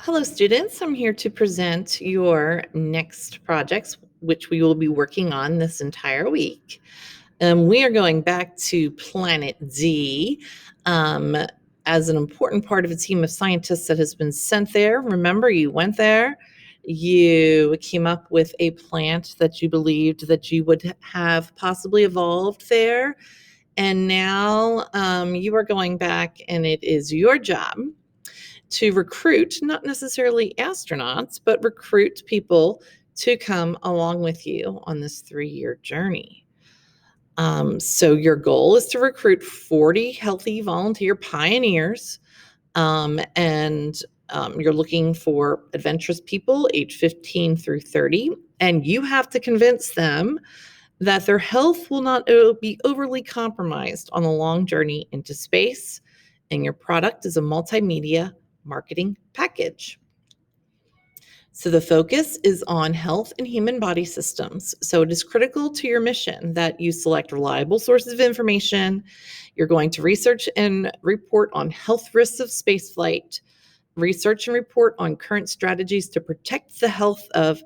Hello, students. I'm here to present your next projects, which we will be working on this entire week. We are going back to Planet D as an important part of a team of scientists that has been sent there. Remember, you went there. You came up with a plant that you believed that you would have possibly evolved there. And now you are going back, and it is your job to recruit, not necessarily astronauts, but recruit people to come along with you on this 3-year journey. So your goal is to recruit 40 healthy volunteer pioneers, and you're looking for adventurous people age 15 through 30, and you have to convince them that their health will not be overly compromised on the long journey into space, and your product is a multimedia marketing package. So the focus is on health and human body systems. So it is critical to your mission that you select reliable sources of information. You're going to research and report on health risks of spaceflight, research and report on current strategies to protect the health of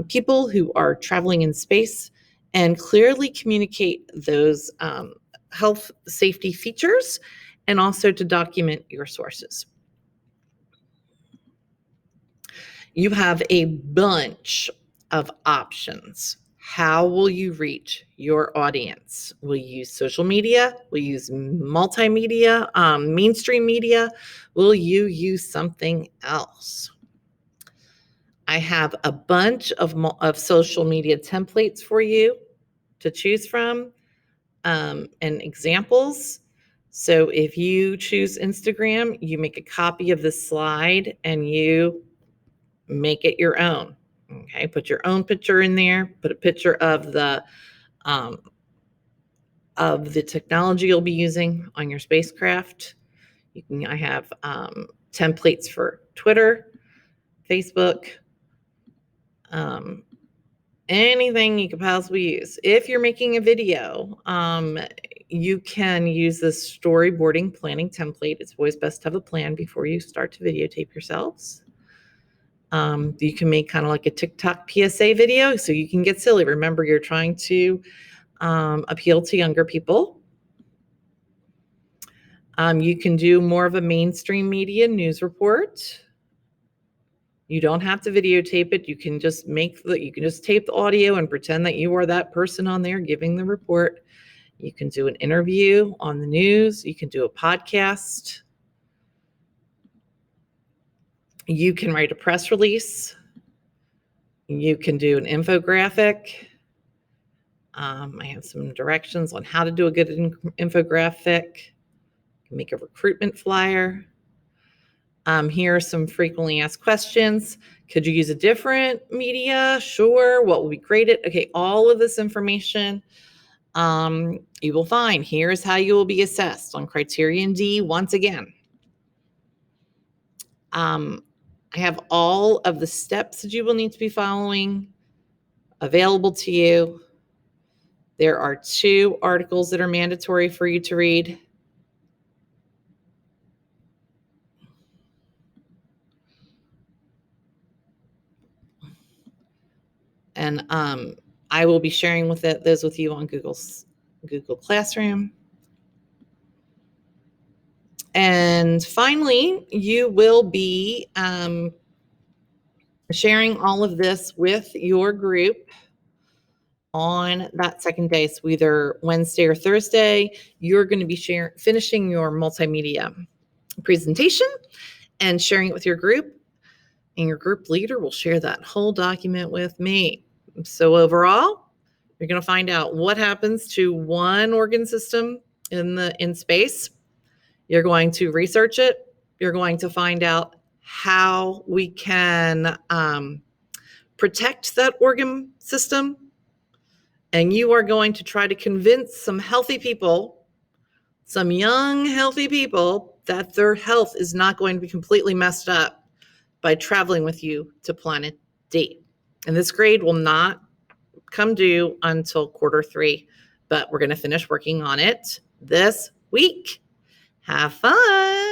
people who are traveling in space, and clearly communicate those health safety features, and also to document your sources. You have a bunch of options. How will you reach your audience? Will you use social media? Will you use multimedia, mainstream media? Will you use something else? I have a bunch of social media templates for you to choose from, and examples. So if you choose Instagram, you make a copy of this slide and you make it your own. Okay, put your own picture in there. Put a picture of the technology you'll be using on your spacecraft. I have templates for Twitter, Facebook, anything you could possibly use. If you're making a video, you can use this storyboarding planning template. It's always best to have a plan before you start to videotape yourselves. You can make kind of like a TikTok PSA video, so you can get silly. Remember, you're trying to appeal to younger people. You can do more of a mainstream media news report. You don't have to videotape it. You can just tape the audio and pretend that you are that person on there giving the report. You can do an interview on the news. You can do a podcast. You can write a press release. You can do an infographic. I have some directions on how to do a good infographic. You can make a recruitment flyer. Here are some frequently asked questions. Could you use a different media? Sure. What would be graded? Okay, all of this information you will find. Here's how you will be assessed on Criterion D once again. I have all of the steps that you will need to be following available to you. There are 2 articles that are mandatory for you to read. And I will be sharing those with you on Google Classroom. And finally, you will be sharing all of this with your group on that second day. So either Wednesday or Thursday, you're going to be finishing your multimedia presentation and sharing it with your group. And your group leader will share that whole document with me. So overall, you're going to find out what happens to one organ system in space. You're going to research it. You're going to find out how we can protect that organ system. And you are going to try to convince some healthy people, some young, healthy people, that their health is not going to be completely messed up by traveling with you to Planet D. And this grade will not come due until Q3, but we're going to finish working on it this week. Have fun.